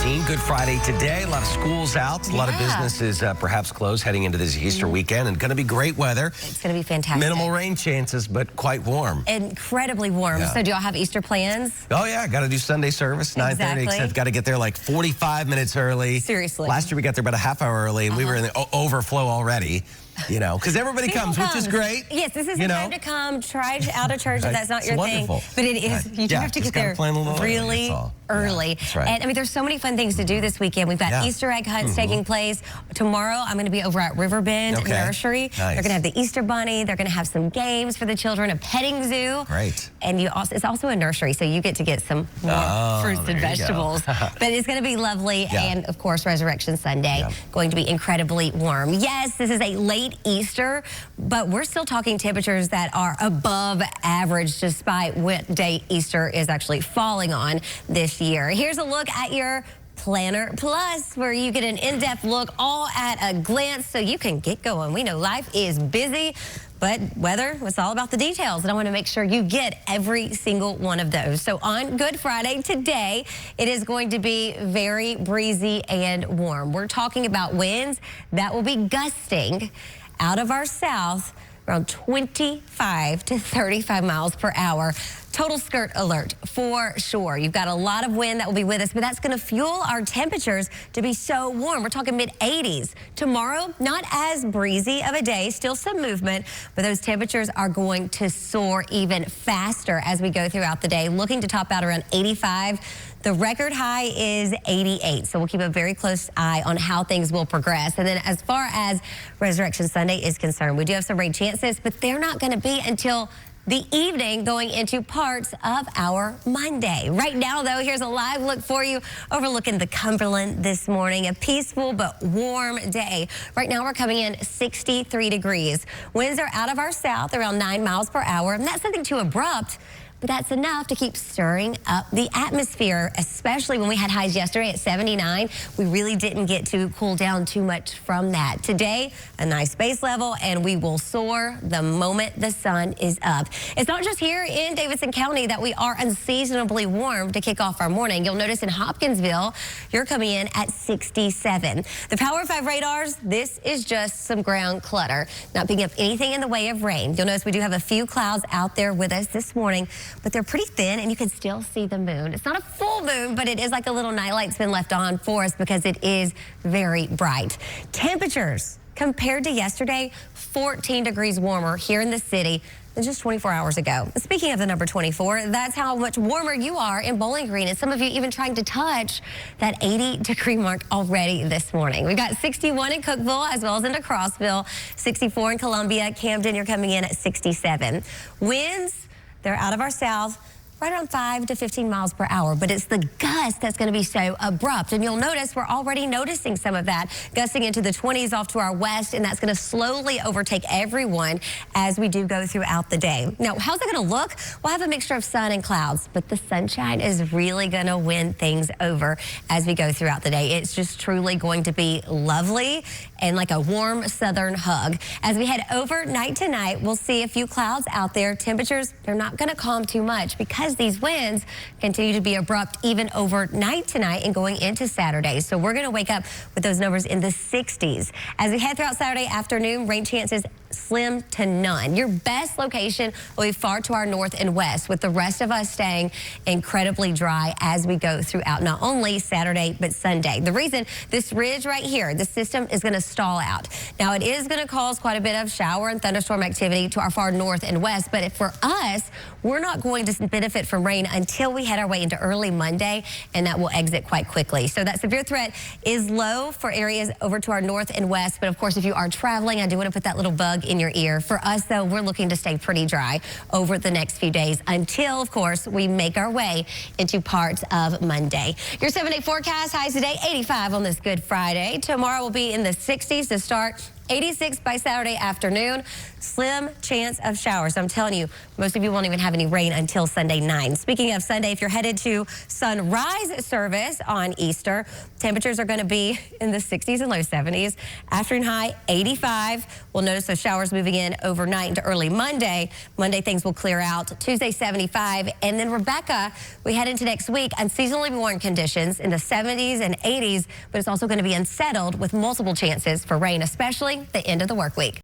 7:15. Good Friday today. A lot of schools out. A lot of businesses perhaps closed heading into this Easter weekend. And going to be great weather. It's going to be fantastic. Minimal rain chances, but quite warm. Incredibly warm. So do y'all have Easter plans? Oh, yeah. Got to do Sunday service, 9:30. Except got to get there like 45 minutes early. Seriously. Last year we got there about a half hour early, and we were in the overflow already. You know, because everybody comes, which is great. Yes, this is the time to come. Try out of church if that's not your thing. But it is. You do have to get there really early. And I mean, there's so many fun things to do this weekend. We've got Easter egg hunts taking place. Tomorrow, I'm going to be over at Riverbend Nursery. They're going to have the Easter bunny. They're going to have some games for the children, a petting zoo. Great. And it's also a nursery, so you get to get some more fruits and vegetables. But it's going to be lovely. And, of course, Resurrection Sunday, going to be incredibly warm. Yes, this is a late Easter, but we're still talking temperatures that are above average despite what day Easter is actually falling on this year. Here's a look at your Planner Plus, where you get an in-depth look all at a glance so you can get going. We know life is busy, but weather, it's all about the details, and I want to make sure you get every single one of those. So on Good Friday today, it is going to be very breezy and warm. We're talking about winds that will be gusting out of our south around 25 to 35 miles per hour. Total skirt alert for sure. You've got a lot of wind that will be with us, but that's going to fuel our temperatures to be so warm. We're talking mid-80s. Tomorrow, not as breezy of a day, still some movement, but those temperatures are going to soar even faster as we go throughout the day, looking to top out around 85. The record high is 88, so we'll keep a very close eye on how things will progress. And then as far as Resurrection Sunday is concerned, we do have some rain chances, but they're not going to be until the evening going into parts of our Monday. Right now, though, here's a live look for you overlooking the Cumberland this morning. A peaceful but warm day. Right now, we're coming in 63 degrees. Winds are out of our south around 9 miles per hour, and that's nothing too abrupt, but that's enough to keep stirring up the atmosphere, especially when we had highs yesterday at 79. We really didn't get to cool down too much from that. Today, a nice base level, and we will soar the moment the sun is up. It's not just here in Davidson County that we are unseasonably warm to kick off our morning. You'll notice in Hopkinsville, you're coming in at 67. The Power 5 radars, this is just some ground clutter, not picking up anything in the way of rain. You'll notice we do have a few clouds out there with us this morning, but they're pretty thin, and you can still see the moon. It's not a full moon, but it is like a little nightlight's been left on for us because it is very bright. Temperatures compared to yesterday, 14 degrees warmer here in the city than just 24 hours ago. Speaking of the number 24, that's how much warmer you are in Bowling Green, and some of you even trying to touch that 80-degree mark already this morning. We've got 61 in Cookeville as well as into Crossville, 64 in Columbia. Camden, you're coming in at 67. Winds, they're out of our south, right around 5 to 15 miles per hour, but it's the gust that's going to be so abrupt. And you'll notice we're already noticing some of that, gusting into the 20s off to our west, and that's going to slowly overtake everyone as we do go throughout the day. Now, how's it going to look? We'll have a mixture of sun and clouds, but the sunshine is really going to win things over as we go throughout the day. It's just truly going to be lovely and like a warm southern hug. As we head overnight tonight, we'll see a few clouds out there. Temperatures, they're not going to calm too much because these winds continue to be abrupt even overnight tonight and going into Saturday. So we're going to wake up with those numbers in the 60s. As we head throughout Saturday afternoon, rain chances slim to none. Your best location will be far to our north and west, with the rest of us staying incredibly dry as we go throughout not only Saturday but Sunday. The reason this ridge right here, the system is going to stall out. Now, it is going to cause quite a bit of shower and thunderstorm activity to our far north and west, but for us, we're not going to benefit from rain until we head our way into early Monday, and that will exit quite quickly. So that severe threat is low for areas over to our north and west, but of course, if you are traveling, I do want to put that little bug in your ear. For us, though, we're looking to stay pretty dry over the next few days until, of course, we make our way into parts of Monday. Your 7-day forecast, highs today, 85 on this Good Friday. Tomorrow will be in the 60s to start. 86 by Saturday afternoon. Slim chance of showers. I'm telling you, most of you won't even have any rain until Sunday 9. Speaking of Sunday, if you're headed to sunrise service on Easter, temperatures are going to be in the 60s and low 70s. Afternoon high 85. We'll notice those showers moving in overnight into early Monday. Monday things will clear out. Tuesday 75. And then Rebecca, we head into next week. Unseasonably warm conditions in the 70s and 80s, but it's also going to be unsettled with multiple chances for rain, especially the end of the work week.